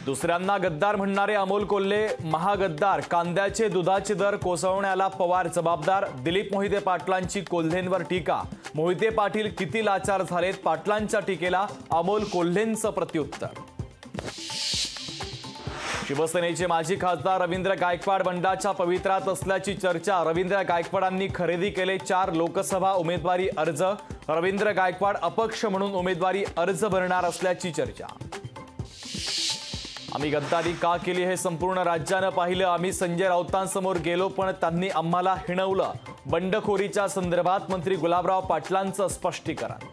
दुसऱ्यांना गद्दार म्हणणारे अमोल कोल्हे महागद्दार, कांद्याचे दुधाचे दर कोसळण्याला पवार जबाबदार, दिलीप मोहिते पाटलांची कोल्हेंवर टीका, मोहिते पाटील किती लाचार झालेत, पाटलांच्या टीकेला अमोल कोल्हेंचं प्रत्युत्तर। शिवसेनेचे माजी खासदार रवींद्र गायकवाड बंडाच्या पवित्रात असल्याची चर्चा, रवींद्र गायकवाडांनी खरेदी केले 4 लोकसभा उमेदवारी अर्ज, रवींद्र गायकवाड अपक्ष म्हणून उमेदवारी अर्ज भरणार असल्याची चर्चा। आम्ही गद्दारी का केली हे संपूर्ण राज्यानं पाहिलं, आम्ही संजय राऊतांसमोर गेलो पण त्यांनी आम्हाला हिणवलं, बंडखोरीच्या संदर्भात मंत्री गुलाबराव पाटलांचं स्पष्टीकरण।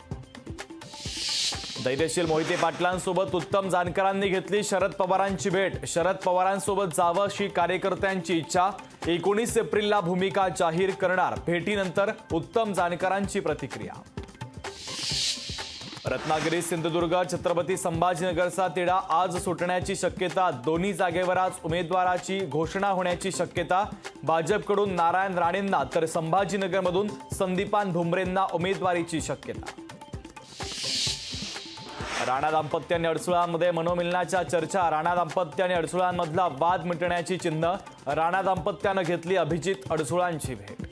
धैर्यशील मोहिते पाटलांसोबत उत्तम जानकरांनी घेतली शरद पवारांची भेट, शरद पवारांसोबत जावं अशी कार्यकर्त्यांची इच्छा, 19 एप्रिलला भूमिका जाहीर करणार, भेटीनंतर उत्तम जानकरांची प्रतिक्रिया। रत्नागिरी सिंधुदुर्ग छत्रपती संभाजीनगरचा तिढा आज सुटण्याची शक्यता, दोन्ही जागेवर आज उमेदवाराची घोषणा होण्याची शक्यता, भाजपकडून नारायण राणेंना तर संभाजीनगरमधून संदीपान भुमरेंना उमेदवारीची शक्यता। राणा दाम्पत्याने अडसुळांमध्ये मनोमिलनाच्या चर्चा, राणा दाम्पत्य आणि अडसुळांमधला वाद मिटण्याची चिन्ह, राणा दाम्पत्यानं घेतली अभिजित अडसुळांची भेट।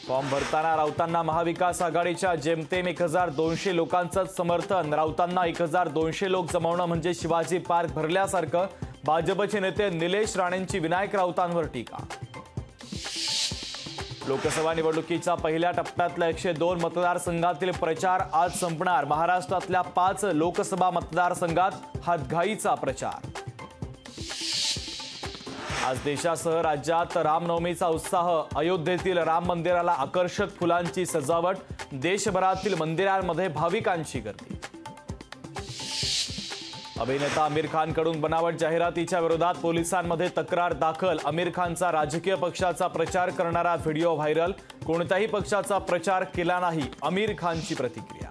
फॉर्म भरताना राऊतांना महाविकास आघाडीच्या जेमतेम 1200 लोकांचं समर्थन, राऊतांना 1200 लोक जमवणं म्हणजे शिवाजी पार्क भरल्यासारखं, भाजपचे नेते निलेश राणेंची विनायक राऊतांवर टीका। लोकसभा निवडणुकीच्या पहिल्या टप्प्यातल्या 102 मतदारसंघातील प्रचार आज संपणार, महाराष्ट्रातल्या 5 लोकसभा मतदारसंघात हातघाईचा प्रचार। आज देशासह राज्यात रामनवमीचा उत्साह, अयोध्येतील राम मंदिराला आकर्षक फुलांची सजावट, देशभरातील मंदिरांमध्ये भाविकांची गर्दी। अभिनेता आमिर खानकडून बनावट जाहिरातीच्या विरोधात पोलिसांमध्ये तक्रार दाखल, आमिर खानचा राजकीय पक्षाचा प्रचार करणारा व्हिडिओ व्हायरल, कोणत्याही पक्षाचा प्रचार केला नाही, आमिर खानची प्रतिक्रिया।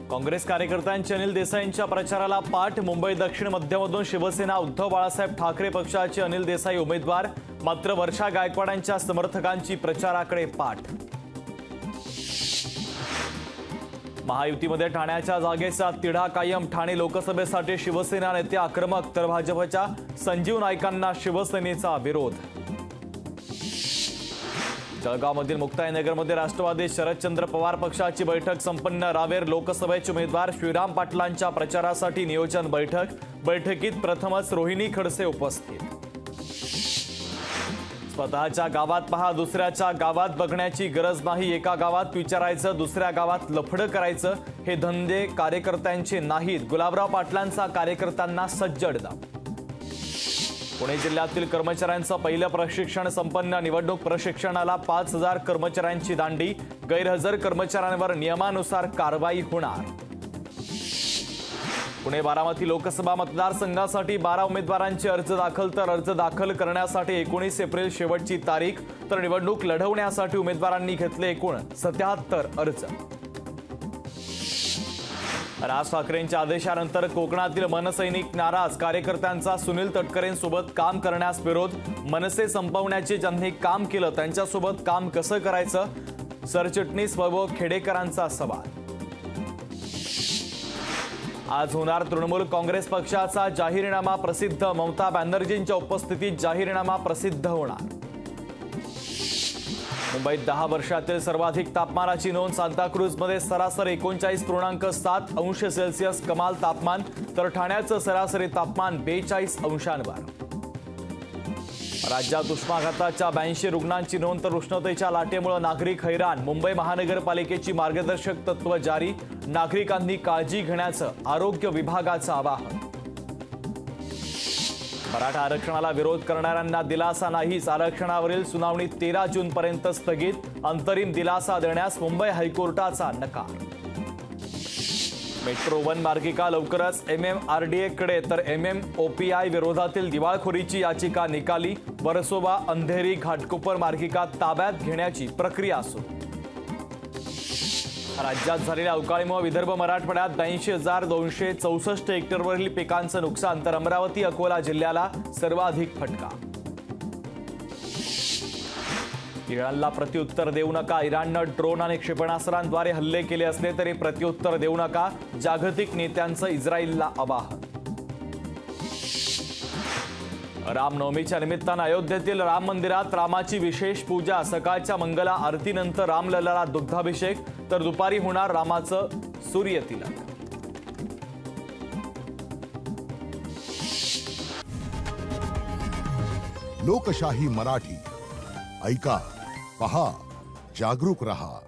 काँग्रेस कार्यकर्त्यांची अनिल देसाईंच्या प्रचाराला पाठ, मुंबई दक्षिण मध्यमधून शिवसेना उद्धव बाळासाहेब ठाकरे पक्षाचे अनिल देसाई उमेदवार, मात्र वर्षा गायकवाडांच्या समर्थकांची प्रचाराकडे पाठ। महायुतीमध्ये ठाण्याच्या जागेचा तिढा कायम, ठाणे लोकसभेसाठी शिवसेना नेते आक्रमक तर भाजपच्या संजीव नाईकांना शिवसेनेचा विरोध। जळगावमधील मुक्ताईनगरमध्ये राष्ट्रवादी शरदचंद्र पवार पक्षाची बैठक संपन्न, रावेर लोकसभेचे उमेदवार श्रीराम पाटलांच्या प्रचारासाठी नियोजन बैठक, बैठकीत प्रथमच रोहिणी खडसे उपस्थित। स्वतःच्या गावात पहा, दुसऱ्याच्या गावात बघण्याची गरज नाही, एका गावात विचारायचं दुसऱ्या गावात लफडं करायचं हे धंदे कार्यकर्त्यांचे नाहीत, गुलाबराव पाटलांचा कार्यकर्त्यांना सज्जड दाव। पुणे जिल्ह्यातील कर्मचाऱ्यांचं पहिलं प्रशिक्षण संपन्न, निवडणूक प्रशिक्षणाला 5000 कर्मचाऱ्यांची दांडी, गैरहजर कर्मचाऱ्यांवर नियमानुसार कारवाई होणार। पुणे बारामती लोकसभा मतदारसंघासाठी 12 उमेदवारांचे अर्ज दाखल, तर अर्ज दाखल करण्यासाठी 19 एप्रिल शेवटची तारीख, तर निवडणूक लढवण्यासाठी उमेदवारांनी घेतले एकूण 77 अर्ज। राज ठाकरेंच्या आदेशानंतर कोकणातील मनसैनिक नाराज, कार्यकर्त्यांचा सुनील तटकरेंसोबत काम करण्यास विरोध, मनसे संपवण्याचे ज्यांनी काम केलं त्यांच्यासोबत काम कसं करायचं, सरचिटणीस वैभव खेडेकरांचा सवाल। आज होणार तृणमूल काँग्रेस पक्षाचा जाहीरनामा प्रसिद्ध, ममता बॅनर्जींच्या उपस्थितीत जाहीरनामा प्रसिद्ध होणार। मुंबईत 10 वर्षातील सर्वाधिक तापमानाची नोंद, सांताक्रूजमध्ये सरासरी 49.7 अंश सेल्सिअस कमाल तापमान, तर ठाण्याचं सरासरी तापमान 42 अंशांवर। राज्यात उष्माघाताच्या 82 रुग्णांची नोंद, तर उष्णतेच्या लाटेमुळे नागरिक हैराण, मुंबई महानगरपालिकेची मार्गदर्शक तत्त्व जारी, नागरिकांनी काळजी घेण्याचं आरोग्य विभागाचं आवाहन। मराठा आरक्षणाला विरोध करणाऱ्यांना दिलासा नाहीच, आरक्षणावरील सुनावणी 13 जूनपर्यंत स्थगित, अंतरिम दिलासा देण्यास मुंबई हायकोर्टाचा नकार। मेट्रो 1 मार्गिका लवकरच MMRDA तर MMOPI विरोधातील दिवाळखोरीची याचिका निकाली, वर्सोवा अंधेरी घाटकोपर मार्गिका ताब्यात घेण्याची प्रक्रिया सुरू। राज्यात झालेल्या अवकाळीमुळे विदर्भ मराठवाड्यात 82,264 हेक्टरवरील पिकांचं नुकसान, तर अमरावती अकोला जिल्ह्याला सर्वाधिक फटका। इराणला प्रत्युत्तर देऊ नका. इराणनं ड्रोन आणि क्षेपणास्त्रांद्वारे हल्ले केले असले तरी प्रत्युत्तर देऊ नका. जागतिक नेत्यांचं इस्रायलला आवाहन. रामनवमीच्या निमित्तानं अयोध्येतील राम मंदिरात रामाची विशेष पूजा. सकाळच्या मंगला आरतीनंतर रामलल्लाला दुग्धाभिषेक, तर दुपारी होणार रामाचं सूर्यतिलक. लोकशाही मराठी ऐका, पहा, जागरूक रहा.